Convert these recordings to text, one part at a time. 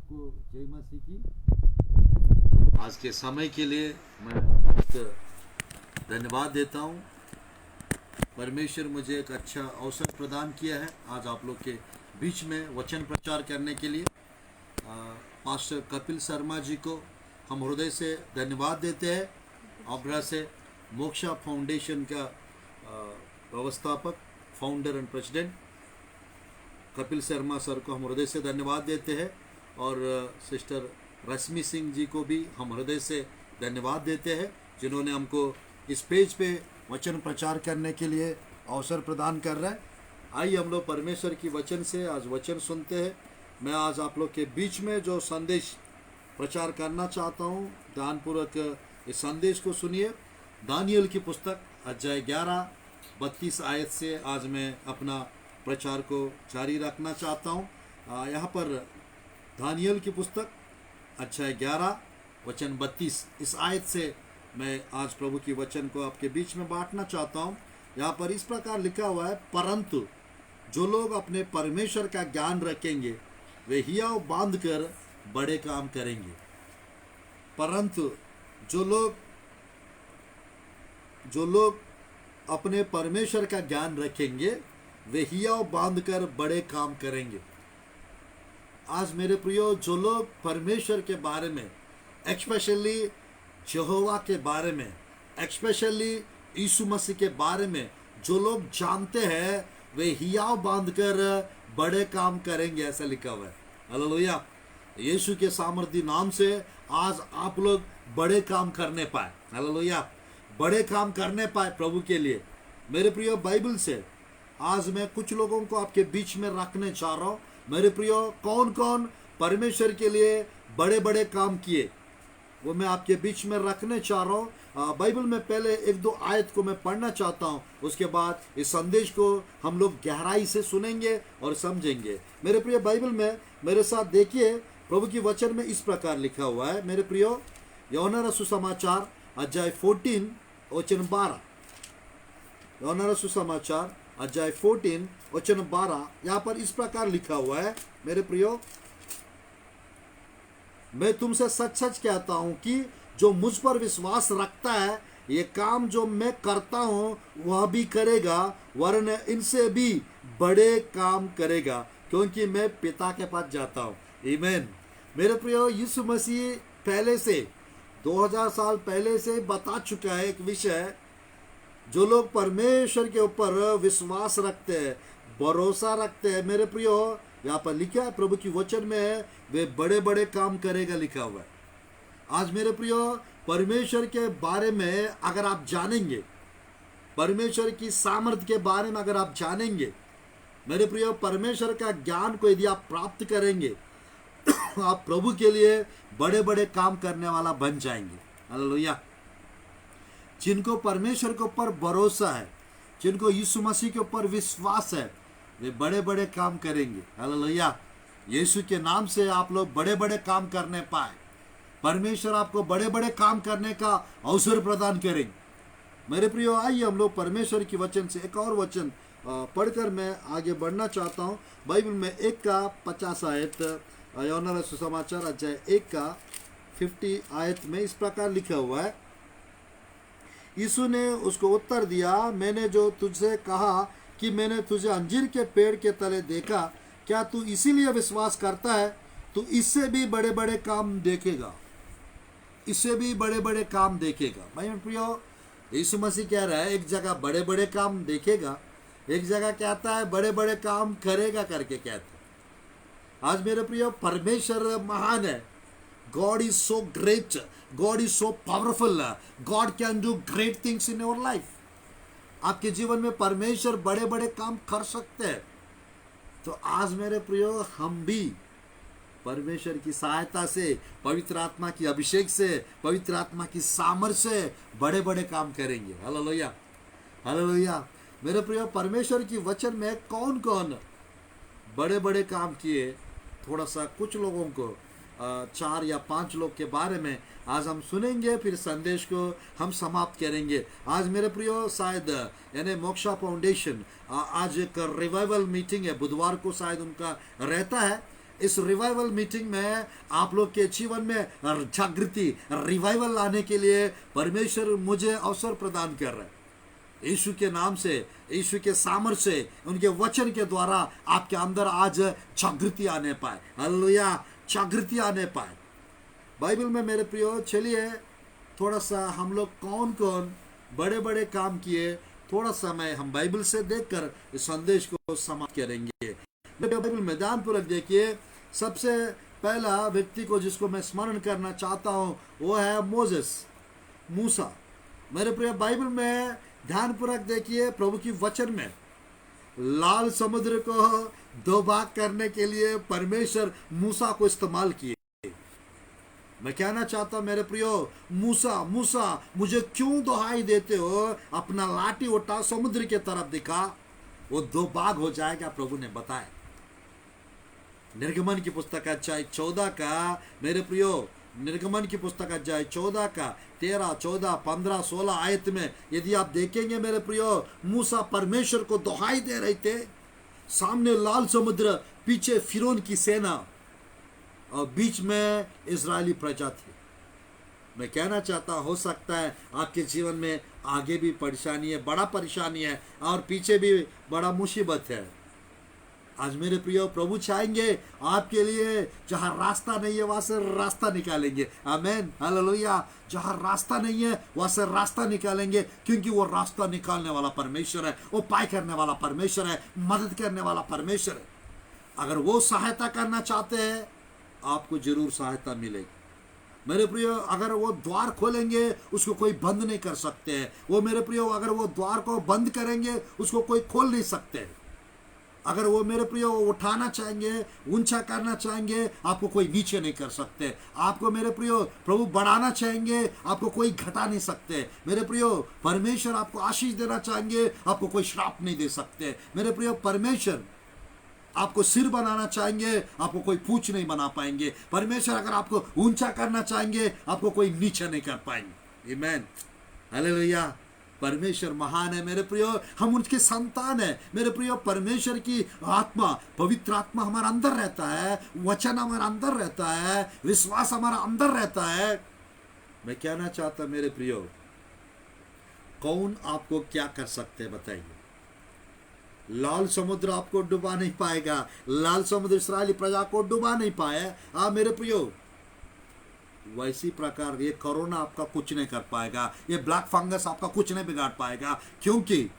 सबको जय मसीह की। आज के समय के लिए मैं बहुत धन्यवाद देता हूँ। परमेश्वर मुझे एक अच्छा अवसर प्रदान किया है आज आप लोग के बीच में वचन प्रचार करने के लिए। पास्टर कपिल शर्मा जी को हम हृदय से धन्यवाद देते हैं। आगरा से मोक्षा फाउंडेशन का व्यवस्थापक, founder and president Kapil Sharma sir को हम हृदय से धन्यवाद देते हैं और सिस्टर रश्मि सिंह जी को भी हम हृदय से धन्यवाद देते हैं जिन्होंने हमको इस पेज पे वचन प्रचार करने के लिए अवसर प्रदान कर रहा है। आइए हम लोग परमेश्वर की वचन से आज वचन सुनते हैं। मैं आज आप लोग के बीच में जो संदेश प्रचार करना चाहता हूँ, ध्यानपूर्वक इस संदेश को सुनिए। दानियल की पुस्तक अध्याय 11-32 आयत से आज मैं अपना प्रचार को जारी रखना चाहता हूँ। यहाँ पर दानियल की पुस्तक अध्याय 11 वचन 32 इस आयत से मैं आज प्रभु की वचन को आपके बीच में बांटना चाहता हूँ। यहाँ पर इस प्रकार लिखा हुआ है, परंतु जो लोग अपने परमेश्वर का ज्ञान रखेंगे वे हियाव बांध कर बड़े काम करेंगे। परंतु जो लोग अपने परमेश्वर का ज्ञान रखेंगे वे हियाव बांध कर बड़े काम करेंगे। आज मेरे प्रियो, जो लोग परमेश्वर के बारे में, एक्सपेशली यहोवा के बारे में, एक्सपेशली यीशु मसीह के बारे में जो लोग जानते हैं वे हियाव बांध कर बड़े काम करेंगे, ऐसा लिखा हुआ है। हालेलुया। यीशु के सामर्थी नाम से आज आप लोग बड़े काम करने पाए। हालेलुया। बड़े काम करने पाए प्रभु के लिए। मेरे प्रियो, बाइबल से आज मैं कुछ लोगों को आपके बीच में रखने चाह रहा हूँ। मेरे प्रियो, कौन कौन परमेश्वर के लिए बड़े बड़े काम किए वो मैं आपके बीच में रखने चाह रहा हूँ। बाइबल में पहले 1-2 आयत को मैं पढ़ना चाहता हूँ, उसके बाद इस संदेश को हम लोग गहराई से सुनेंगे और समझेंगे। मेरे प्रियो, बाइबल में मेरे साथ देखिए, प्रभु की वचन में इस प्रकार लिखा हुआ है। मेरे प्रियो, यूहन्ना सुसमाचार अध्याय 14 वचन 12, यूहन्ना सुसमाचार अध्याय 14 वचन 12, यहाँ पर इस प्रकार लिखा हुआ है। मेरे प्रियो, मैं तुमसे सच सच कहता हूं कि जो मुझ पर विश्वास रखता है ये काम जो मैं करता हूं वह भी करेगा, वरन इनसे भी बड़े काम करेगा, क्योंकि मैं पिता के पास जाता हूं। आमीन। मेरे प्रियो, यीशु मसीह पहले से 2000 साल पहले से बता चुका है एक विषय। जो लोग परमेश्वर के ऊपर विश्वास रखते हैं, भरोसा रखते हैं, मेरे प्रियो, यहाँ पर लिखा है प्रभु की वचन में है, वे बड़े बड़े काम करेगा, लिखा हुआ है। आज मेरे प्रियो, परमेश्वर के बारे में अगर आप जानेंगे, परमेश्वर की सामर्थ्य के बारे में अगर आप जानेंगे, मेरे प्रियो, परमेश्वर का ज्ञान को यदि आप प्राप्त करेंगे आप प्रभु के लिए बड़े बड़े काम करने वाला बन जाएंगे। हालेलुया। जिनको परमेश्वर के ऊपर भरोसा है, जिनको यीशु मसीह के ऊपर विश्वास है, वे बड़े बड़े काम करेंगे। हालेलुया। यीशु के नाम से आप लोग बड़े बड़े काम करने पाए, परमेश्वर आपको बड़े बड़े काम करने का अवसर प्रदान करेंगे। मेरे प्रियो, आइए हम लोग परमेश्वर की वचन से एक और वचन पढ़कर मैं आगे बढ़ना चाहता हूँ। बाइबल में 1-50 आयत, यूहन्ना सुसमाचार अध्याय 1-50 आयत में इस प्रकार लिखा हुआ है। यीशु ने उसको उत्तर दिया, मैंने जो तुझसे कहा कि मैंने तुझे अंजीर के पेड़ के तले देखा, क्या तू इसीलिए विश्वास करता है? तू इससे भी बड़े बड़े काम देखेगा, इससे भी बड़े बड़े काम देखेगा। भाई प्रियो, यीशु मसीह कह रहा है एक जगह बड़े बड़े काम देखेगा, एक जगह कहता है बड़े बड़े काम करेगा करके कहता है। आज मेरे प्रियो, परमेश्वर महान है। God is so great, God is so powerful, God can do great things in your life. आपके जीवन में परमेश्वर बड़े बड़े काम कर सकते हैं। तो आज मेरे प्रियो, हम भी परमेश्वर की सहायता से, पवित्र आत्मा की अभिषेक से, पवित्र आत्मा की सामर्थ्य से बड़े बड़े काम करेंगे। हालेलुया। हालेलुया। मेरे प्रियो, परमेश्वर की वचन में कौन कौन बड़े बड़े काम किए, थोड़ा सा कुछ लोगों को 4 या 5 लोग के बारे में आज हम सुनेंगे, फिर संदेश को हम समाप्त करेंगे। आज मेरे प्रियो, शायद यानी मोक्षा फाउंडेशन आज एक रिवाइवल मीटिंग है, बुधवार को शायद उनका रहता है। इस रिवाइवल मीटिंग में आप लोग के जीवन में जागृति रिवाइवल लाने के लिए परमेश्वर मुझे अवसर प्रदान कर रहा है। यीशु के नाम से, यीशु के सामर्थ्य से, उनके वचन के द्वारा आपके अंदर आज जागृति आने पाए। हालेलुया, जागृति आने पाए। बाइबल में मेरे प्रियो, चलिए थोड़ा सा हम लोग कौन कौन बड़े बड़े काम किए, थोड़ा समय हम बाइबल से देखकर इस संदेश को समाप्त करेंगे। बाइबल में ध्यानपूर्वक देखिए। सबसे पहला व्यक्ति को जिसको मैं स्मरण करना चाहता हूँ वो है मोसेस, मूसा। मेरे प्रिय, बाइबल में ध्यानपूर्वक देखिए, प्रभु की वचन में लाल समुद्र को दो भाग करने के लिए परमेश्वर मूसा को इस्तेमाल किए। मैं कहना चाहता हूं मेरे प्रियो, मूसा मूसा मुझे क्यों दुहाई देते हो, अपना लाठी उठा समुद्र की तरफ दिखा, वो दो भाग हो जाएगा, प्रभु ने बताया। निर्गमन की पुस्तक अध्याय 14 का मेरे प्रियो, निर्गमन की पुस्तक अध्याय 14 का 13, 14, 15, 16 आयत में यदि आप देखेंगे मेरे प्रियो, मूसा परमेश्वर को दुहाई दे रहे थे। सामने लाल समुद्र, पीछे फिरौन की सेना और बीच में इजरायली प्रजा थी। मैं कहना चाहता, हो सकता है आपके जीवन में आगे भी परेशानी है, बड़ा परेशानी है, और पीछे भी बड़ा मुसीबत है। आज मेरे प्रियो, प्रभु चाहेंगे आपके लिए जहां रास्ता नहीं है वहां से रास्ता निकालेंगे। आमीन, हालेलुया। जहां रास्ता नहीं है वहां से रास्ता निकालेंगे, क्योंकि वो रास्ता निकालने वाला परमेश्वर है, वो उपाय करने वाला परमेश्वर है, मदद करने वाला परमेश्वर है। अगर वो सहायता करना चाहते हैं, आपको जरूर सहायता मिलेगी। मेरे प्रियो, अगर वो द्वार खोलेंगे उसको कोई बंद नहीं कर सकते हैं। वो मेरे प्रियो, अगर वो द्वार को बंद करेंगे उसको कोई खोल नहीं सकते। अगर वो मेरे प्रियो उठाना चाहेंगे, ऊंचा करना चाहेंगे, आपको कोई नीचे नहीं कर सकते। आपको मेरे प्रियो प्रभु बढ़ाना चाहेंगे, आपको कोई घटा नहीं सकते। मेरे प्रियो, परमेश्वर आपको आशीष देना चाहेंगे, आपको कोई श्राप नहीं दे सकते। मेरे प्रियो, परमेश्वर आपको सिर बनाना चाहेंगे, आपको कोई पूंछ नहीं बना पाएंगे। परमेश्वर अगर आपको ऊंचा करना चाहेंगे, आपको कोई नीचे नहीं कर पाएंगे। आमीन, हालेलुया। परमेश्वर महान है मेरे प्रियो, हम उनके संतान है। मेरे प्रियो, परमेश्वर की आत्मा, पवित्र आत्मा हमारा अंदर रहता है, वचन हमारा अंदर रहता है, विश्वास हमारा अंदर रहता है। मैं कहना चाहता मेरे प्रियो, कौन आपको क्या कर सकते बताइए। लाल समुद्र आपको डुबा नहीं पाएगा। लाल समुद्र इस्राएली प्रजा को डुबा नहीं पाया। मेरे प्रियो, वैसी प्रकार ये कोरोना आपका कुछ नहीं कर पाएगा, ये ब्लैक फंगस आपका कुछ नहीं बिगाड़ पाएगा, क्योंकि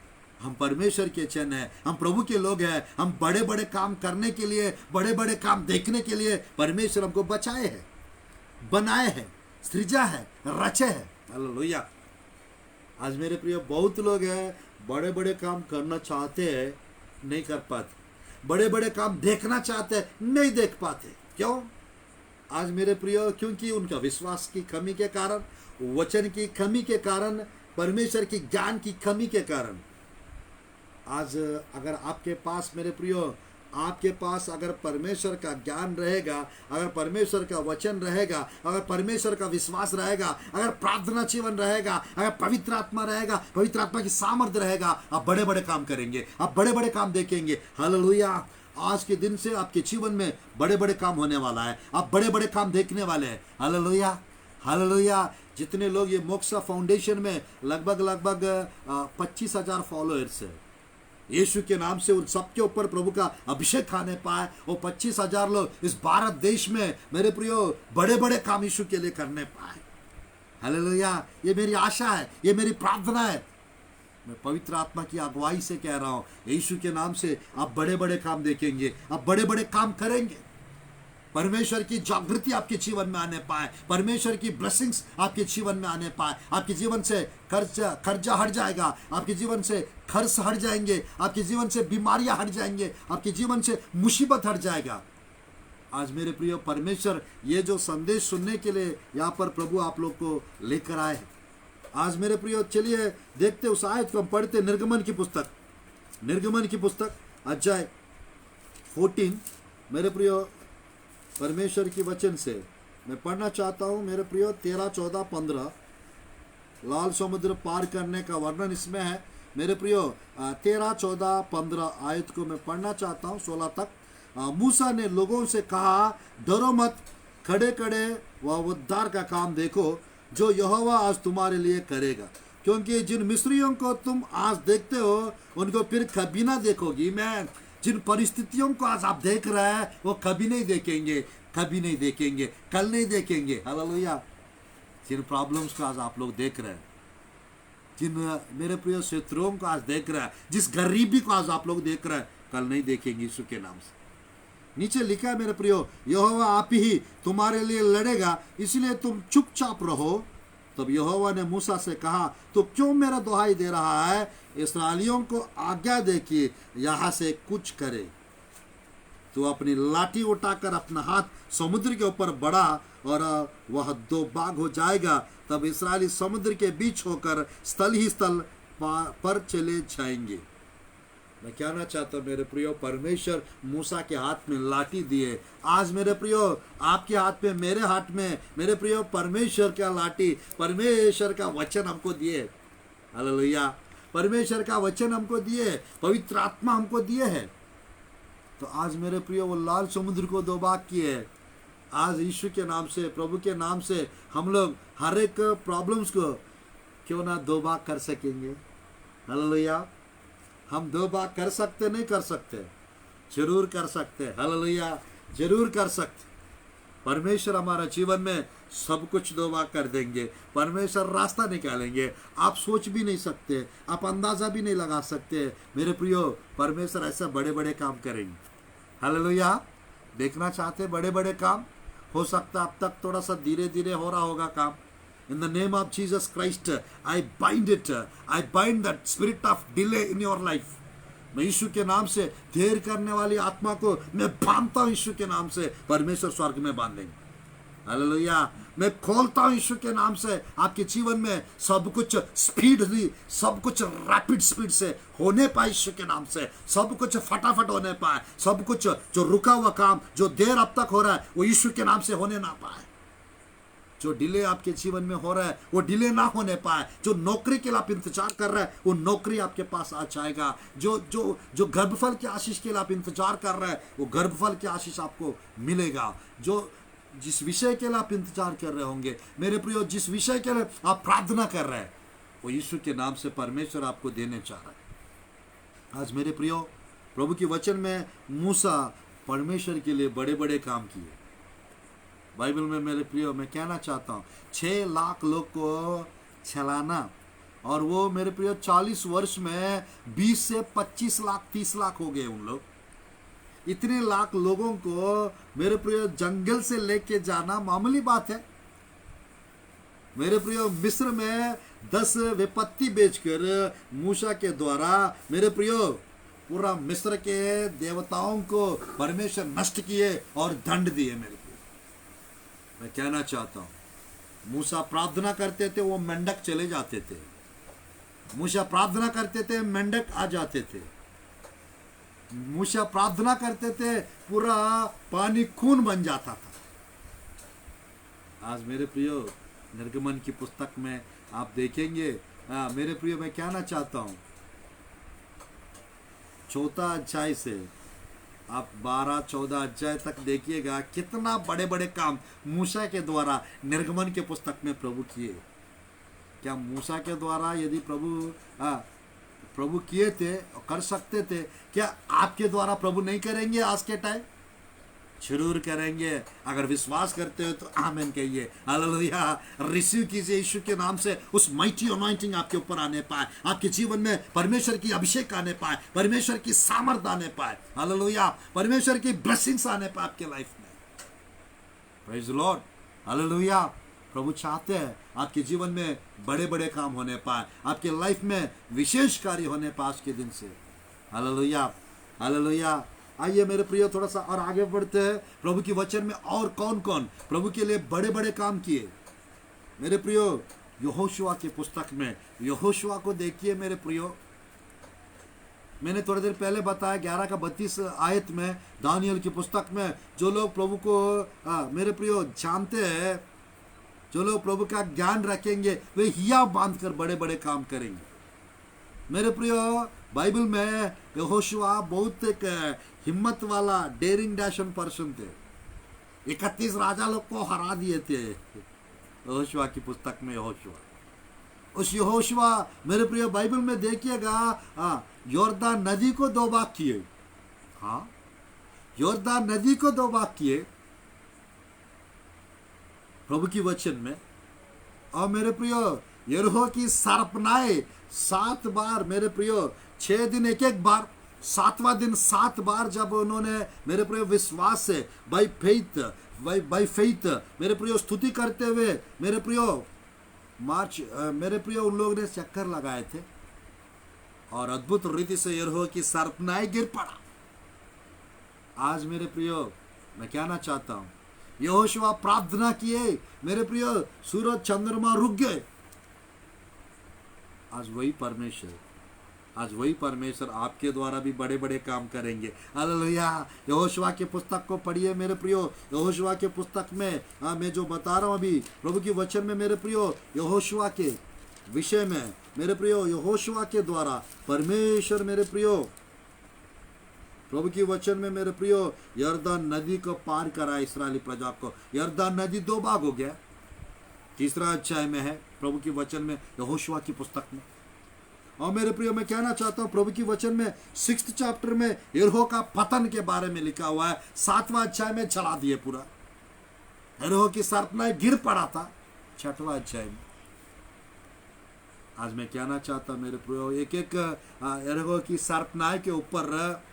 हम परमेश्वर के चिन्ह हैं, हम प्रभु के लोग हैं। हम बड़े बड़े काम करने के लिए, बड़े बड़े काम देखने के लिए परमेश्वर हमको बचाए है, बनाए है, सृजा है, रचे है। हालेलुया। आज मेरे प्रिय, बहुत लोग हैं बड़े बड़े काम करना चाहते हैं, नहीं कर पाते। बड़े बड़े काम देखना चाहते हैं, नहीं देख पाते। क्यों? आज मेरे प्रियो, क्योंकि उनका विश्वास की कमी के कारण, वचन की कमी के कारण, परमेश्वर की ज्ञान की कमी के कारण। आज अगर आपके पास मेरे प्रियो, आपके पास अगर परमेश्वर का ज्ञान रहेगा, अगर परमेश्वर का वचन रहेगा, अगर परमेश्वर का विश्वास रहेगा, अगर प्रार्थना जीवन रहेगा, अगर पवित्र आत्मा रहेगा, पवित्र आत्मा की सामर्थ्य रहेगा, आप बड़े बड़े काम करेंगे, आप बड़े बड़े काम देखेंगे। हालेलुया। आज के दिन से आपके जीवन में बड़े बड़े काम होने वाला है, आप बड़े बड़े काम देखने वाले हैं। Hallelujah, hallelujah. जितने लोग ये मोक्षा फाउंडेशन में लगभग 25,000 फॉलोअर्स है, यीशु के नाम से उन सबके ऊपर प्रभु का अभिषेक खाने पाए। वो 25,000 लोग इस भारत देश में मेरे प्रियो बड़े बड़े काम यीशु के लिए करने पाए। हालेलुया। ये मेरी आशा है, ये मेरी प्रार्थना है। मैं पवित्र आत्मा की अगुवाई से कह रहा हूँ, यीशु के नाम से आप बड़े बड़े काम देखेंगे, आप बड़े बड़े काम करेंगे। परमेश्वर की जागृति आपके जीवन में आने पाए, परमेश्वर की ब्लेसिंग्स आपके जीवन में आने पाए। आपके जीवन से कर्जा हट जाएगा, आपके जीवन से खर्च हट जाएंगे, आपके जीवन से बीमारियां हट जाएंगे, आपके जीवन से मुसीबत हट जाएगा। आज मेरे प्रिय, परमेश्वर ये जो संदेश सुनने के लिए यहाँ पर प्रभु आप लोग को लेकर आए। आज मेरे प्रियो, चलिए देखते उस आयत को हम पढ़ते। निर्गमन की पुस्तक अध्याय 14। मेरे प्रियो, परमेश्वर की वचन से मैं पढ़ना चाहता हूँ मेरे प्रियो। 13, 14, 15 लाल समुद्र पार करने का वर्णन इसमें है। मेरे प्रियो, 13, 14, 15 आयत को मैं पढ़ना चाहता हूँ 16 तक। मूसा ने लोगों से कहा, डरो मत, खड़े खड़े वह उद्धार का काम देखो जो यहोवा आज तुम्हारे लिए करेगा, क्योंकि जिन मिस्रियों को तुम आज देखते हो उनको फिर कभी ना देखोगी। मैं जिन परिस्थितियों को आज आप देख रहे हैं वो कभी नहीं देखेंगे, कभी नहीं देखेंगे, कल नहीं देखेंगे। हालेलुया। जिन प्रॉब्लम्स को आज आप लोग देख रहे हैं, जिन मेरे प्रिय शत्रुओं को आज देख रहे हैं, जिस गरीबी को आज आप लोग देख रहे हैं, कल नहीं देखेंगे यीशु के नाम से। नीचे लिखा है मेरे प्रियो, यहोवा आप ही तुम्हारे लिए लड़ेगा, इसलिए तुम चुपचाप रहो। तब यहोवा ने मूसा से कहा, तो क्यों मेरा दुहाई दे रहा है? इस्राएलियों को आज्ञा दे कि यहाँ से कुछ करे। तो अपनी लाठी उठाकर अपना हाथ समुद्र के ऊपर बढ़ा और वह दो भाग हो जाएगा। तब इस्राएली समुद्र के बीच होकर स्थल ही स्थल पर चले जाएंगे। मैं कहना चाहता हूँ मेरे प्रियो, परमेश्वर मूसा के हाथ में लाठी दिए। आज मेरे प्रियो आपके हाथ में, मेरे हाथ में, मेरे प्रियो परमेश्वर का लाठी, परमेश्वर का वचन हमको दिए। हालेलुया। परमेश्वर का वचन हमको दिए, पवित्र आत्मा हमको दिए है। तो आज मेरे प्रियो वो लाल समुद्र को दो भाग किए है। आज यीशु के नाम से, प्रभु के नाम से हम लोग हर एक प्रॉब्लम्स को क्यों ना दो भाग कर सकेंगे। हालेलुया। हम दो भाग कर सकते, नहीं कर सकते? जरूर कर सकते। हालेलुया, जरूर कर सकते। परमेश्वर हमारा जीवन में सब कुछ दो भाग कर देंगे। परमेश्वर रास्ता निकालेंगे। आप सोच भी नहीं सकते, आप अंदाजा भी नहीं लगा सकते मेरे प्रियो, परमेश्वर ऐसे बड़े बड़े काम करेंगे। हालेलुया। देखना चाहते बड़े बड़े काम? हो सकता अब तक थोड़ा सा धीरे धीरे हो रहा होगा काम। In the name of Jesus Christ, I bind it. I bind that spirit of delay in your life. मैं यीशु के नाम से देर करने वाली आत्मा को मैं बांधता हूँ। यीशु के नाम से परमेश्वर स्वर्ग में बांध देंगे। हालेलुया। मैं खोलता हूँ यीशु के नाम से आपके जीवन में सब कुछ स्पीडली, सब कुछ रैपिड स्पीड से होने पाए। यीशु के नाम से सब कुछ फटाफट होने पाए। सब कुछ जो रुका हुआ काम, जो देर अब तक हो रहा है, वो यीशु के नाम से होने ना पाए। जो डिले आपके जीवन में हो रहा है वो डिले ना होने पाए। जो नौकरी के लिए आप इंतजार कर रहे हैं वो नौकरी आपके पास आ जाएगा। जो गर्भफल की आशीष के लिए आप इंतजार कर रहे हैं वो गर्भफल की आशीष आपको मिलेगा। जिस विषय के लिए आप इंतजार कर रहे होंगे मेरे प्रियो, जिस विषय के लिए आप प्रार्थना कर रहे हैं, वो यीशु के नाम से परमेश्वर आपको देने चाह रहा है। आज मेरे प्रियो, प्रभु के वचन में मूसा परमेश्वर के लिए बड़े बड़े काम किए। बाइबल में मेरे प्रियो मैं कहना चाहता हूँ 6 लाख लोग को चलाना, और वो मेरे प्रियो 40 वर्ष में 20 से 25 लाख 30 लाख हो गए उन लोग। इतने लाख लोगों को मेरे प्रियो जंगल से लेके जाना मामूली बात है। मेरे प्रियो मिस्र में 10 विपत्ति बेचकर मूसा के द्वारा मेरे प्रियो पूरा मिस्र के देवताओं को परमेश्वर नष्ट किए और दंड दिए। मेरे मैं कहना चाहता हूं मूसा प्रार्थना करते थे, वो मेंढक चले जाते थे। मूसा प्रार्थना करते थे, मेंढक आ जाते थे। मूसा प्रार्थना करते थे, पूरा पानी खून बन जाता था। आज मेरे प्रियो निर्गमन की पुस्तक में आप देखेंगे, मेरे प्रियो मैं कहना चाहता हूं 4 अध्याय से आप 12-14 अध्याय तक देखिएगा कितना बड़े बड़े काम मूसा के द्वारा निर्गमन के पुस्तक में प्रभु किए। क्या मूसा के द्वारा यदि प्रभु किए थे, कर सकते थे, क्या आपके द्वारा प्रभु नहीं करेंगे? आज के टाइम जरूर करेंगे। अगर विश्वास करते हो तो आमीन कहिए। हालेलुया। रिसीव कीजिए यीशु के नाम से उस माइटी अनॉइंटिंग आपके ऊपर आने पाए, आपके जीवन में परमेश्वर की अभिषेक आने पाए, परमेश्वर की सामर्थ आने पाए। हालेलुया। परमेश्वर की ब्लेसिंग्स आने पाए आपके लाइफ में। Praise the Lord. हालेलुया। प्रभु चाहते हैं आपके जीवन में बड़े बड़े काम होने पाए, आपके लाइफ में विशेष कार्य होने पाए आज के दिन से। हालेलुया। हालेलुया। आइए मेरे प्रियो थोड़ा सा और आगे बढ़ते हैं प्रभु की वचन में। और कौन कौन प्रभु के लिए बड़े बड़े काम किए मेरे प्रियो? यहोशुआ की पुस्तक में यहोशुआ को देखिए मेरे प्रियो। मैंने थोड़ी देर पहले बताया 11-32 आयत में दानियल की पुस्तक में, जो लोग प्रभु को मेरे प्रियो जानते हैं, जो लोग प्रभु का ज्ञान रखेंगे, वे हिया बांध कर बड़े बड़े काम करेंगे। मेरे प्रियो, बाइबल में यहोशुआ बहुत एक हिम्मत वाला डेरिंग डैशन पर्सन थे। 31 राजा लोग को हरा दिए थे यहोशुआ की पुस्तक में। यहोशुआ, उस यहोशुआ मेरे प्रियो बाइबल में देखिएगा, योर्दान नदी को 2 भाग किए। हाँ, योर्दान नदी को 2 भाग किए प्रभु की वचन में। और मेरे प्रियो यरीहो की सरपनाएं 7 बार, मेरे प्रियो 6 दिन एक बार, 7वां दिन 7 बार जब उन्होंने मेरे प्रियो विश्वास से बाय फेथ मेरे प्रियो स्तुति करते हुए मेरे प्रियो मेरे प्रियो उन लोगों ने चक्कर लगाए थे और अद्भुत रीति से यरीहो की सरपनाएं गिर पड़ा। आज मेरे प्रियो मैं कहना चाहता हूं, यहोशुआ प्रार्थना किए, मेरे प्रियो सूरज चंद्रमा रुक गए। आज वही परमेश्वर आपके द्वारा भी बड़े बड़े काम करेंगे। हालेलुया। यहोशुआ के पुस्तक को पढ़िए मेरे प्रियो। यहोशुआ के पुस्तक में मैं जो बता रहा हूं अभी प्रभु की वचन में मेरे प्रियो, यहोशुआ के विषय में मेरे प्रियो, यहोशुआ के द्वारा परमेश्वर मेरे प्रियो प्रभु की वचन में मेरे प्रियो यरदान नदी को पार करा इस्राएली प्रजा को। यरदान नदी 2 भाग हो गया। 3रा अध्याय में है प्रभु की वचन में, यहोशुआ की पुस्तक में। और मेरे प्रियो मैं कहना चाहता हूं प्रभु की वचन में 6th चैप्टर में यरीहो का पतन के बारे में लिखा हुआ है। 7वां अध्याय में चला दिए पूरा। यरीहो की सरपनाएं गिर पड़ा था 6वां अध्याय में। आज मैं कहना चाहता मेरे प्रियो, एक यरीहो की सरपनाएं के ऊपर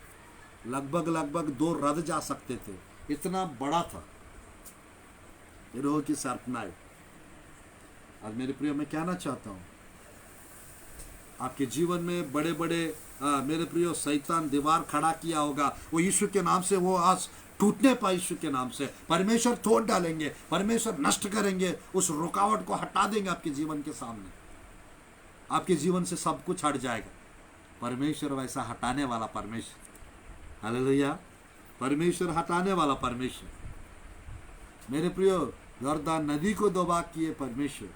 लगभग 2 रथ जा सकते थे, इतना बड़ा था यरीहो की सरपनाएं। आज मेरे प्रियो मैं कहना चाहता हूं, आपके जीवन में बड़े बड़े मेरे प्रियो शैतान दीवार खड़ा किया होगा, वो यीशु के नाम से वो आज टूटने पाए। यीशु के नाम से परमेश्वर तोड़ डालेंगे, परमेश्वर नष्ट करेंगे, उस रुकावट को हटा देंगे आपके जीवन के सामने। आपके जीवन से सब कुछ हट जाएगा। परमेश्वर वैसा हटाने वाला परमेश्वर। हालेलुया। परमेश्वर हटाने वाला परमेश्वर। मेरे प्रियो, यरदान नदी को 2 भाग किए परमेश्वर।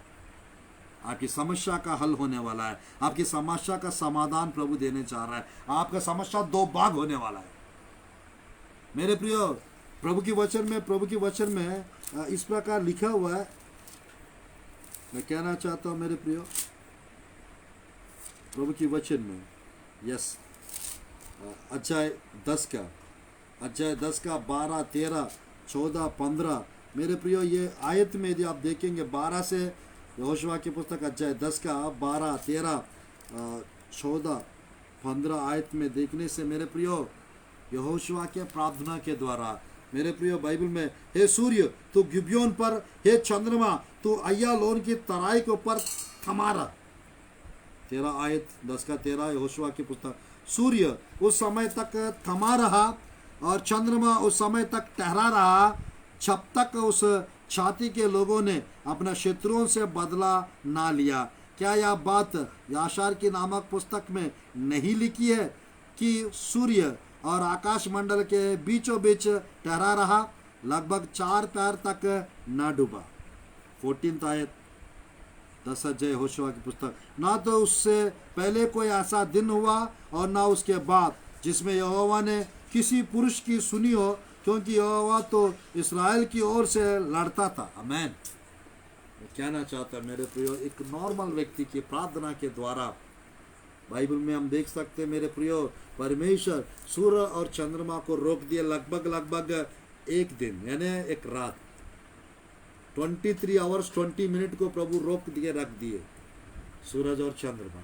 आपकी समस्या का हल होने वाला है। आपकी समस्या का समाधान प्रभु देने चाह रहा है। आपका समस्या 2 भाग होने वाला है मेरे प्रियो। प्रभु की वचन में इस प्रकार लिखा हुआ है। मैं कहना चाहता हूं मेरे प्रियो, प्रभु की वचन में अध्याय 10 का 12, 13, 14, 15 मेरे प्रियो, ये आयत में यदि आप देखेंगे 12 से यहोशुआ की पुस्तक अध्याय 10 का 12, 13, 14, 15 आयत में देखने से मेरे प्रियो, यहोशुआ के प्रार्थना के द्वारा मेरे प्रियो बाइबल में, हे सूर्य तू गिब्योन पर, हे चंद्रमा तू अय्यालोन की तराई के ऊपर थमा रहा। 13 आयत 10 का 13 यहोशुआ की पुस्तक। सूर्य उस समय तक थमा रहा और चंद्रमा उस समय तक ठहरा रहा जब तक उस छाती के लोगों ने अपना शत्रुओं से बदला ना लिया। क्या यह बात याशार की नामक पुस्तक में नहीं लिखी है कि सूर्य और आकाश मंडल के बीचों बीच ठहरा रहा, लगभग 4 पैर तक न डूबा। 14 आयत 10 अध्याय यहोशुआ की पुस्तक। ना तो उससे पहले कोई ऐसा दिन हुआ और ना उसके बाद जिसमें यहोवा ने किसी पुरुष की सुनी हो, क्योंकि यहोवा तो इस्राएल की ओर से लड़ता था। आमीन। मैं कहना चाहता मेरे प्रियो, एक नॉर्मल व्यक्ति की प्रार्थना के द्वारा बाइबल में हम देख सकते हैं मेरे प्रियो, परमेश्वर सूर्य और चंद्रमा को रोक दिया लगभग 1 दिन यानी एक रात। 23 आवर्स 20 मिनट को प्रभु रोक दिए, रख दिए सूरज और चंद्रमा।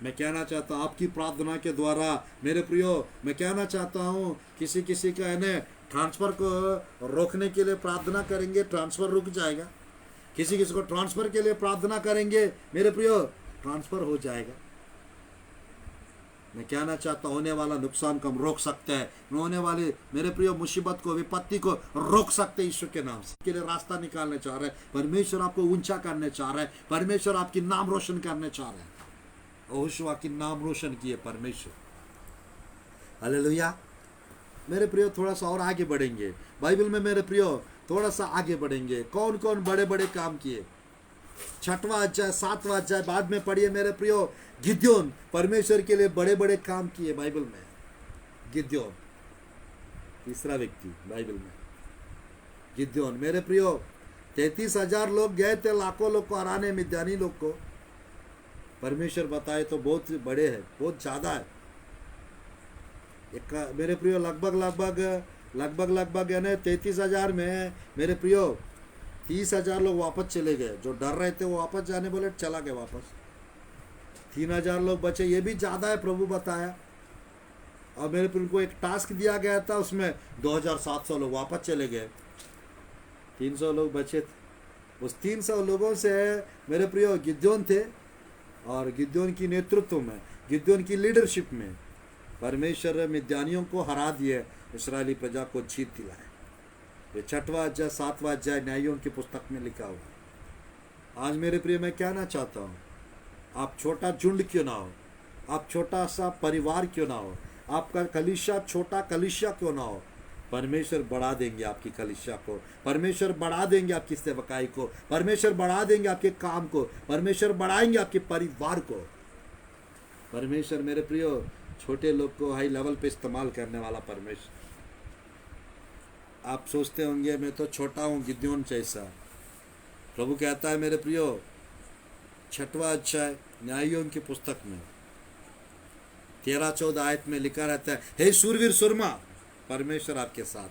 मैं कहना चाहता हूँ आपकी प्रार्थना के द्वारा मेरे प्रियो, मैं कहना चाहता हूँ किसी का यानी ट्रांसफर को रोकने के लिए प्रार्थना करेंगे, ट्रांसफर रुक जाएगा। किसी को ट्रांसफर के लिए प्रार्थना करेंगे मेरे प्रियो, ट्रांसफर हो जाएगा। मैं कहना चाहता होने वाला नुकसान को हम रोक सकते हैं, होने वाले मेरे प्रियो मुसीबत को, विपत्ति को रोक सकते हैं ईश्वर के नाम से। के लिए रास्ता निकालने चाह रहे हैं परमेश्वर, आपको ऊंचा करने चाह रहे हैं परमेश्वर, आपकी नाम रोशन करने चाह रहे हैं। यहोशुआ की नाम रोशन किए परमेश्वर। हालेलुया। मेरे प्रियो थोड़ा सा और आगे बढ़ेंगे बाइबल में मेरे प्रियो, थोड़ा सा आगे बढ़ेंगे। कौन कौन बड़े बड़े काम किए 6वां अध्याय 7वां अध्याय बाद में पढ़िए मेरे प्रियो। गिद्योन परमेश्वर के लिए बड़े बड़े काम किए बाइबल में। गिद्योन तीसरा व्यक्ति बाइबल में, गिद्योन मेरे प्रियो। 33,000 लोग गए थे, लाखों लोग को हराने, मिद्यानी लोग को। परमेश्वर बताए तो बहुत बड़े है, बहुत ज्यादा है। एक मेरे प्रियो लगभग यानी 33,000 में मेरे प्रियो 30,000 लोग वापस चले गए। जो डर रहे थे वो वापस जाने बोले, चला गए वापस। 3,000 लोग बचे, ये भी ज़्यादा है प्रभु बताया। और मेरे प्रियो को एक टास्क दिया गया था, उसमें 2,700 लोग वापस चले गए, 300 लोग बचे थे। उस 300 लोगों से मेरे प्रियो गिद्योन थे, और गिद्योन की नेतृत्व में, गिद्योन की लीडरशिप में परमेश्वर मिद्यानियों को हरा दिए, इस्राएली प्रजा को जीत दिलाए। ये 6वां अध्याय 7वां अध्याय न्यायों की पुस्तक में लिखा हुआ। आज मेरे प्रिय मैं कहना चाहता हूँ, आप छोटा झुंड क्यों ना हो, आप छोटा सा परिवार क्यों ना हो, आपका कलीसिया छोटा कलीसिया क्यों ना हो, परमेश्वर बढ़ा देंगे आपकी कलीसिया को, परमेश्वर बढ़ा देंगे आपकी सेवकाई को, परमेश्वर बढ़ा देंगे आपके काम को, परमेश्वर बढ़ाएंगे आपके परिवार को। परमेश्वर मेरे प्रियो छोटे लोग को हाई लेवल पे इस्तेमाल करने वाला परमेश्वर। आप सोचते होंगे मैं तो छोटा हूँ गिद्योन जैसा। प्रभु कहता है मेरे प्रियो 6वां अध्याय न्यायों की पुस्तक में 13-14 आयत में लिखा रहता है, हे शूरवीर सुरमा, परमेश्वर आपके साथ।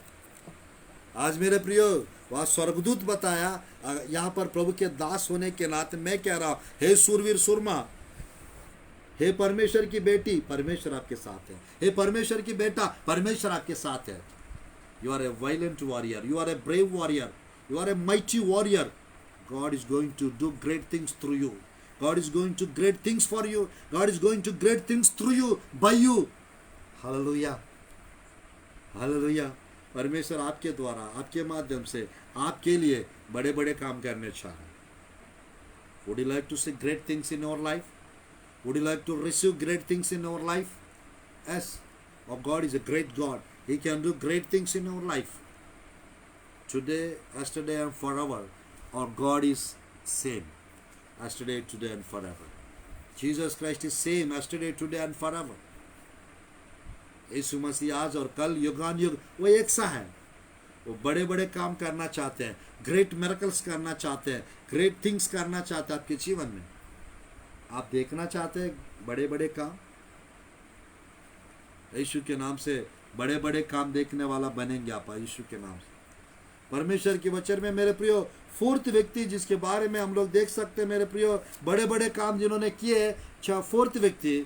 आज मेरे प्रियो वह स्वर्गदूत बताया, यहाँ पर प्रभु के दास होने के नाते मैं कह रहा हूँ, हे शूरवीर सुरमा, हे परमेश्वर की बेटी, परमेश्वर आपके साथ है। हे परमेश्वर की बेटा, परमेश्वर आपके साथ है। You are a violent warrior, you are a brave warrior, you are a mighty warrior. God is going to do great things through you. God is going to great things for you. God is going to great things through you, by you. Hallelujah. Hallelujah. परमेश्वर आपके द्वारा, आपके माध्यम से, आपके लिए बड़े बड़े काम करने चाह रहे हैं। Would you like to see great things in your life? Would you like to receive great things in your life? Yes. Oh, God is a great God. He can do great things in our life. Today, yesterday and forever. Our God is same. Yesterday, today and forever. Jesus Christ is same yesterday, today and forever. यीशु मसीह आज और कल युगान युग वो एक सा है। वो बड़े बड़े काम करना चाहते हैं, ग्रेट मिरेकल्स करना चाहते हैं, ग्रेट थिंग्स करना चाहते हैं आपके जीवन में। आप देखना चाहते हैं बड़े बड़े काम? यीशु के नाम से बड़े बड़े काम देखने वाला बनेंगे आप यीशु के नाम से। परमेश्वर के वचन में मेरे प्रियो 4th व्यक्ति जिसके बारे में हम लोग देख सकते हैं मेरे प्रियो, बड़े बड़े काम जिन्होंने किए, 4th व्यक्ति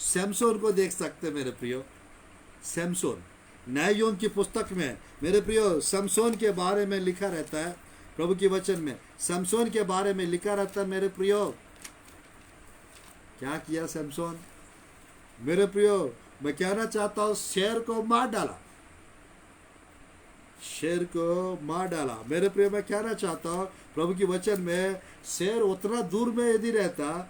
सैमसोन को देख सकते हैं मेरे प्रियो। सैमसोन न्यायों की पुस्तक में मेरे प्रियो सैमसोन के बारे में लिखा रहता है, प्रभु के वचन में सैमसोन के बारे में लिखा रहता है मेरे प्रियो। क्या किया सैमसोन? मेरे प्रियो मैं कहना चाहता हूं, शेर को मार डाला, शेर को मार डाला। मेरे प्रियो मैं कहना चाहता हूं, प्रभु की वचन में शेर उतना दूर में यदि रहता,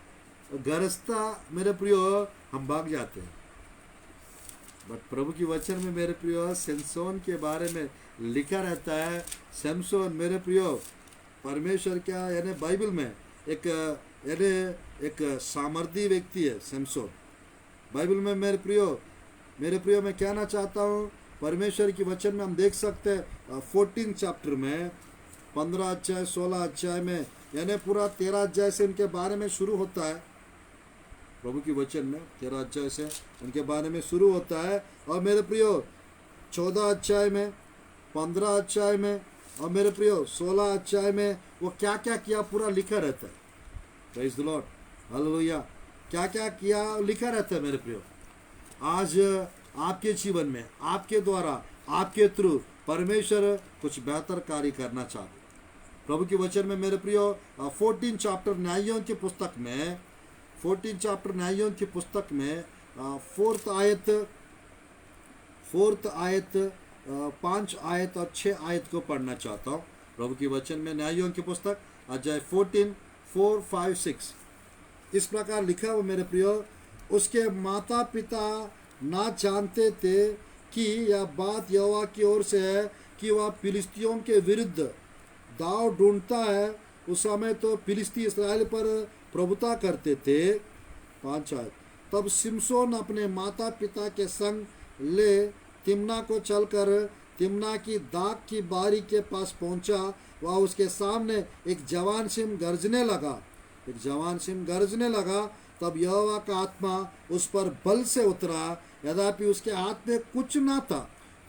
गरजता मेरे प्रियो हम भाग जाते हैं। बट प्रभु की वचन में मेरे प्रियो सैमसोन के बारे में लिखा रहता है। सैमसोन मेरे प्रियो परमेश्वर क्या यानी बाइबल में एक सामर्थी व्यक्ति है सैमसोन बाइबल में। मेरे प्रियो मैं कहना चाहता हूँ, परमेश्वर की वचन में हम देख सकते हैं 14 चैप्टर में 15 अध्याय 16 अध्याय में, यानी पूरा 13 अध्याय से उनके बारे में शुरू होता है। प्रभु की वचन में 13 अध्याय से उनके बारे में शुरू होता है। और मेरे प्रियो 14 अध्याय में, 15 अध्याय में और मेरे प्रियो 16 अध्याय में वो क्या क्या किया पूरा लिखा रहता है। Praise the Lord, hallelujah. क्या क्या किया लिखा रहता है मेरे प्रियो। आज आपके जीवन में, आपके द्वारा, आपके थ्रू परमेश्वर कुछ बेहतर कार्य करना चाहते। प्रभु के वचन में मेरे प्रियो 14 चैप्टर न्यायों की पुस्तक में, 14 चैप्टर न्यायों की पुस्तक में 4th आयत 5 आयत और 6 आयत को पढ़ना चाहता हूँ। प्रभु के वचन में न्यायों की पुस्तक अध्याय 14 4 5 6 इस प्रकार लिखा हुआ मेरे प्रियो, उसके माता पिता ना जानते थे कि यह बात यहोवा की ओर से है कि वह फिलिस्तियों के विरुद्ध दाव ढूंढता है। उस समय तो फिलिस्ती इसराइल पर प्रभुता करते थे। 5 आयत। तब सिमसोन अपने माता पिता के संग ले तिम्ना को चलकर तिम्ना की दाग की बारी के पास पहुंचा। वह उसके सामने एक जवान सिंह गरजने लगा, एक जवान सिंह गरजने लगा। तब यहोवा का आत्मा उस पर बल से उतरा, यद्यपि उसके हाथ में कुछ न था,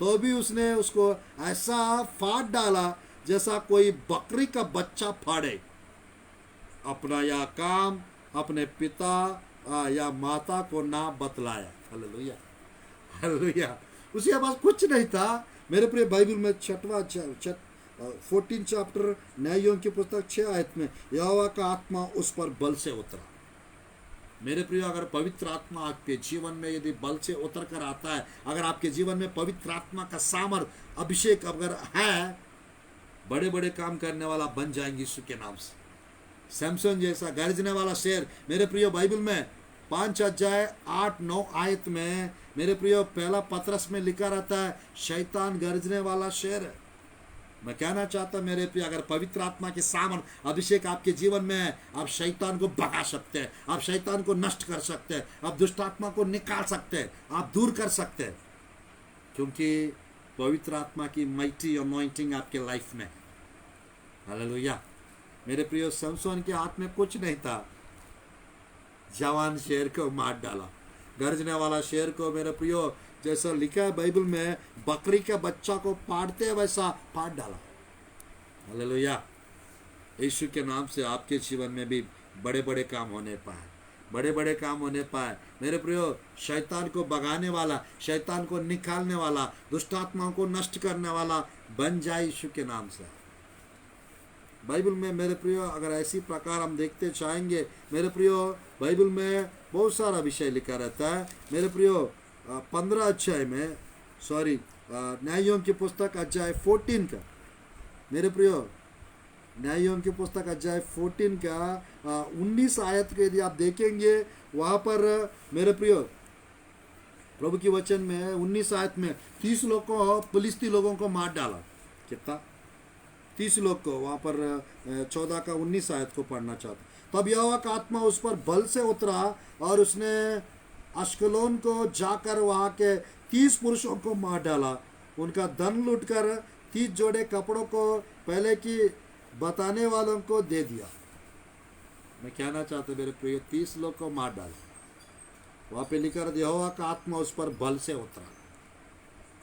तो भी उसने उसको ऐसा फाड़ डाला जैसा कोई बकरी का बच्चा फाड़े। अपना यह काम अपने पिता या माता को ना बतलाया। Hallelujah, hallelujah. उसके पास कुछ नहीं था। मेरे प्रिय बाइबल में 14 चैप्टर न्यायों की पुस्तक 6 आयत में यहोवा का आत्मा उस पर बल से उतरा। मेरे प्रिय, अगर पवित्र आत्मा आपके जीवन में यदि बल से उतर कर आता है, अगर आपके जीवन में पवित्र आत्मा का सामर्थ अभिषेक अगर है, बड़े बड़े काम करने वाला बन जाएंगे यीशु के नाम से। सैमसन जैसा गरजने वाला शेर। मेरे प्रिय, बाइबल में 5 अध्याय 8-9 आयत में मेरे प्रिय पहला पतरस में लिखा रहता है, शैतान गरजने वाला शेर है। मैं कहना चाहता मेरे प्रिय, अगर पवित्र आत्मा के सामर्थ अभिषेक आपके जीवन में है, आप शैतान को भगा सकते हैं, आप शैतान को नष्ट कर सकते हैं, आप दुष्ट आत्मा को निकाल सकते हैं, आप दूर कर सकते हैं, क्योंकि पवित्र आत्मा की माइटी अनॉइंटिंग आपके लाइफ में। हालेलुया। मेरे प्रिय, समसोन के हाथ में कुछ नहीं था, जवान शेर को मार डाला, गरजने वाला शेर को। मेरे प्रियो, जैसा लिखा है बाइबल में, बकरी के बच्चा को पाड़ते हैं वैसा पाड़ डाला। हालेलुया। यीशु के नाम से आपके जीवन में भी बड़े बड़े काम होने पाए, बड़े बड़े काम होने पाए। मेरे प्रियो, शैतान को भगाने वाला, शैतान को निकालने वाला, दुष्ट आत्माओं को नष्ट करने वाला बन जाए यीशु के नाम से। बाइबल में मेरे प्रियो, अगर ऐसी प्रकार हम देखते चाहेंगे, मेरे प्रियो, बाइबल में बहुत सारा विषय लिखा रहता है। मेरे प्रियो, 15 अध्याय में, सॉरी, न्यायों की पुस्तक अध्याय 14 का, मेरे प्रियो, न्यायों की पुस्तक अध्याय 14 का 19 आयत के यदि आप देखेंगे, वहाँ पर मेरे प्रियो प्रभु की वचन में 19 आयत में 30 लोग को, फिलिस्ती लोगों को मार डाला। कितना? 30 लोग को। वहाँ पर 14 का 19 आयत को पढ़ना चाहता। तब यहोवा का आत्मा उस पर बल से उतरा और उसने अश्कलोन को जाकर वहाँ के 30 पुरुषों को मार डाला। उनका धन लूटकर 30 जोड़े कपड़ों को पहले की बताने वालों को दे दिया। मैं कहना चाहता मेरे प्रिय, 30 लोग को मार डाला। वहाँ पे लिखा है, यहोवा का आत्मा उस पर बल से उतरा।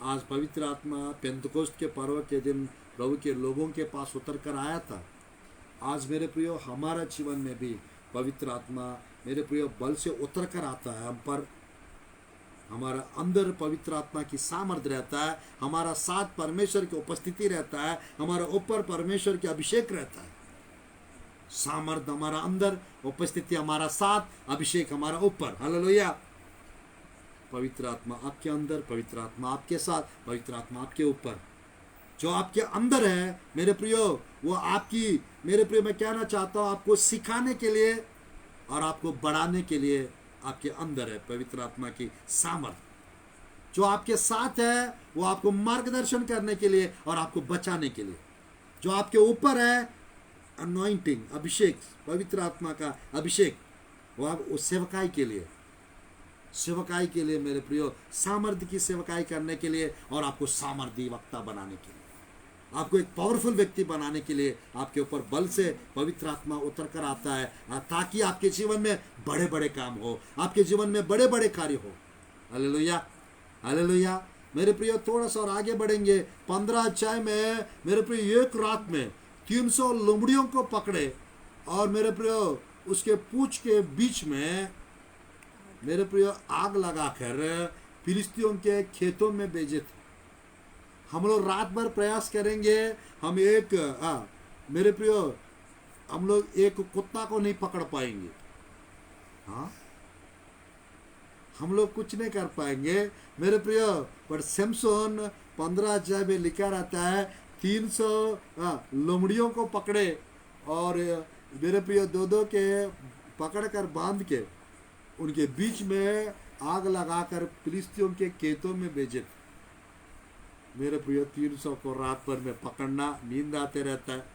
आज पवित्र आत्मा पेंतकोस्त के पर्व के दिन प्रभु के लोगों के पास उतर कर आया था। आज मेरे प्रियो, हमारा जीवन में भी पवित्र आत्मा मेरे प्रियो बल से उतर कर आता है हम पर। हमारा अंदर पवित्र आत्मा की सामर्थ्य रहता है, हमारा साथ परमेश्वर की उपस्थिति रहता है, हमारा ऊपर परमेश्वर की अभिषेक रहता है। सामर्थ्य हमारा अंदर, उपस्थिति हमारा साथ, अभिषेक हमारा ऊपर। हालेलुया। पवित्र आत्मा आपके अंदर, पवित्र आत्मा आपके साथ, पवित्र आत्मा आपके ऊपर। जो आपके अंदर है मेरे प्रियो, वो आपकी, मेरे प्रियो, मैं कहना चाहता हूँ, आपको सिखाने के लिए और आपको बढ़ाने के लिए आपके अंदर है पवित्र आत्मा की सामर्थ। जो आपके साथ है वो आपको मार्गदर्शन करने के लिए और आपको बचाने के लिए। जो आपके ऊपर है, अनॉइंटिंग, अभिषेक, पवित्र आत्मा का अभिषेक, वो आप उस सेवकाई के लिए, सेवकाई के लिए मेरे प्रियो, सामर्थ्य की सेवकाई करने के लिए और आपको सामर्थ्य वक्ता बनाने के लिए, आपको एक पावरफुल व्यक्ति बनाने के लिए आपके ऊपर बल से पवित्र आत्मा उतर कर आता है, ताकि आपके जीवन में बड़े बड़े काम हो, आपके जीवन में बड़े बड़े कार्य हो। Hallelujah, hallelujah. मेरे प्रियो, थोड़ा सा और आगे बढ़ेंगे। 15 अध्याय में मेरे प्रियो, एक रात में 300 लोमड़ियों को पकड़े और मेरे प्रियो उसके पूंछ के बीच में मेरे प्रियो आग लगाकर फिलिस्तियों के खेतों में भेजे थे। हम लोग रात भर प्रयास करेंगे, हम एक मेरे प्रियो, हम लोग एक कुत्ता को नहीं पकड़ पाएंगे। हाँ, हम लोग कुछ नहीं कर पाएंगे मेरे प्रियो। पर सिमसोन 15 अध्याय में लिखा रहता है, 300 लोमड़ियों को पकड़े और मेरे प्रियो दो के पकड़ कर बांध के उनके बीच में आग लगाकर फिलिस्तियों के खेतों में भेजे थे। मेरे प्रियो, 300 को रात भर में पकड़ना, नींद आते रहता है।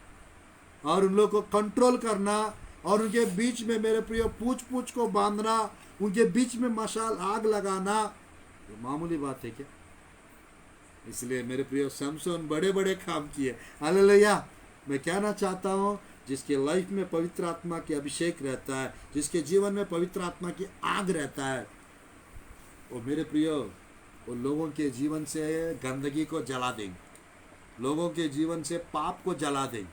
और उन लोगों को कंट्रोल करना और उनके बीच में मेरे प्रिय पूछ पूछ को बांधना, उनके बीच में मशाल आग लगाना, ये मामूली बात है क्या? इसलिए मेरे प्रिय सैमसन बड़े बड़े काम किए। हालेलुया। मैं कहना चाहता हूँ जिसके लाइफ में पवित्र आत्मा की अभिषेक रहता है, जिसके जीवन में पवित्र आत्मा की आग रहता है, वो मेरे प्रिय वो लोगों के जीवन से गंदगी को जला देंगे, लोगों के जीवन से पाप को जला देंगे,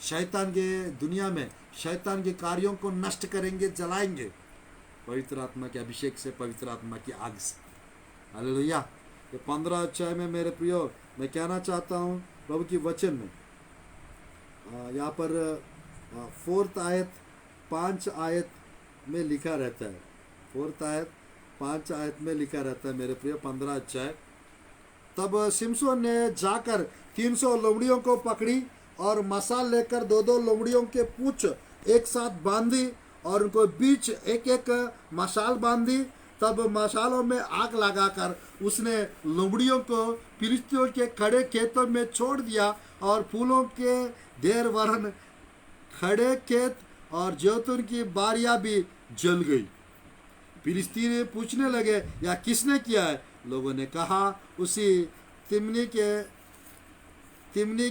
शैतान के दुनिया में शैतान के कार्यों को नष्ट करेंगे, जलाएंगे पवित्र आत्मा के अभिषेक से, पवित्र आत्मा की आग से। हालेलुया। ये 15 अध्याय में मेरे प्रियो मैं कहना चाहता हूँ प्रभु की वचन में यहाँ पर 4th आयत 5 आयत में लिखा रहता है, 4th आयत 5 आयत में लिखा रहता है मेरे प्रियो 15 अध्याय। तब सिमसोन ने जाकर 300 लोमड़ियों को पकड़ी और मसाल लेकर 2-2 लोमड़ियों के पूंछ एक साथ बांधी और उनको बीच एक एक मशाल बांधी। तब मशालों में आग लगाकर उसने लोमड़ियों को फिलिस्तियों के खड़े खेतों में छोड़ दिया और फूलों के ढेर वरन खड़े खेत और जैतून की बारियां भी जल गई। फिलिस्तीनी पूछने लगे या किसने किया है? लोगों ने कहा उसी तिमनी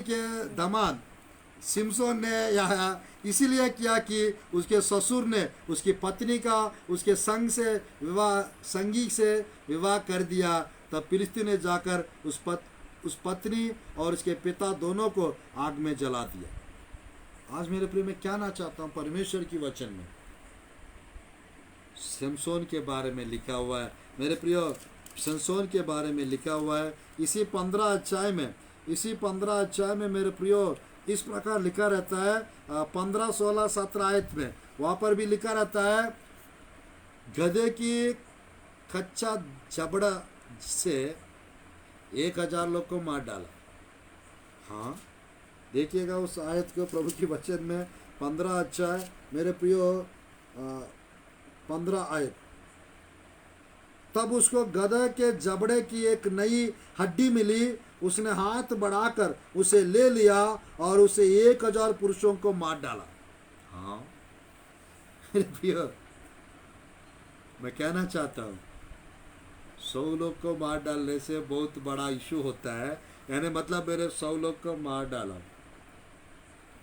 के दामाद सिमसोन ने यह इसीलिए किया कि उसके ससुर ने उसकी पत्नी का उसके संगी से विवाह कर दिया। तब फिलिस्तीन ने जाकर उस पत्नी और उसके पिता दोनों को आग में जला दिया। आज मेरे प्रिय मैं कहना चाहता हूँ परमेश्वर की वचन में सिमसोन के बारे में लिखा हुआ है, मेरे प्रियो सिमसोन के बारे में लिखा हुआ है इसी 15 अध्याय में मेरे प्रियो इस प्रकार लिखा रहता है 15, 16, 17 आयत में वहाँ पर भी लिखा रहता है गधे की कच्चा जबड़ा से 1000 लोग को मार डाला। हाँ देखिएगा उस आयत को प्रभु की वचन में 15 अध्याय मेरे प्रियो 15 आयत। तब उसको गधे के जबड़े की एक नई हड्डी मिली, उसने हाथ बढ़ाकर उसे ले लिया और उसे 1000 पुरुषों को मार डाला। हाँ मेरे प्रियो मैं कहना चाहता हूँ 100 लोग को मार डालने से बहुत बड़ा इशू होता है, यानी मतलब मेरे 100 लोग को मार डाला।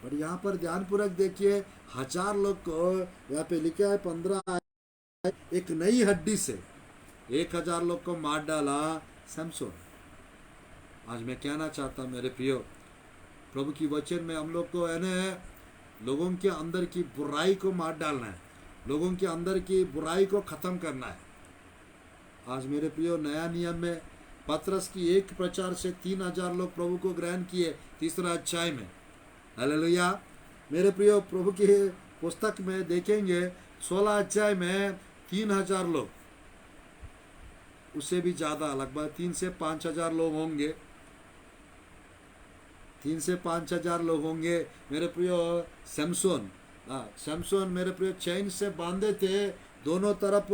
पर यहाँ पर ध्यानपूर्वक देखिए 1000 लोग को यहाँ पे लिखा है 15 एक नई हड्डी से 1000 लोग को मार डाला सिमसोन। आज मैं कहना चाहता हूँ मेरे प्रियो प्रभु की वचन में हम लोग को यानी लोगों के अंदर की बुराई को मार डालना है, लोगों के अंदर की बुराई को ख़त्म करना है। आज मेरे प्रियो नया नियम में पतरस की एक प्रचार से 3000 लोग प्रभु को ग्रहण किए 3रा अध्याय में। हालेलुया। मेरे प्रियो प्रभु की पुस्तक में देखेंगे 16 अध्याय में 3000 लोग, उससे भी ज़्यादा लगभग 3 से 5000 लोग होंगे, 3 से 5000 लोग होंगे मेरे प्रियो। सिमसोन मेरे प्रियो चैन से बांधे थे दोनों तरफ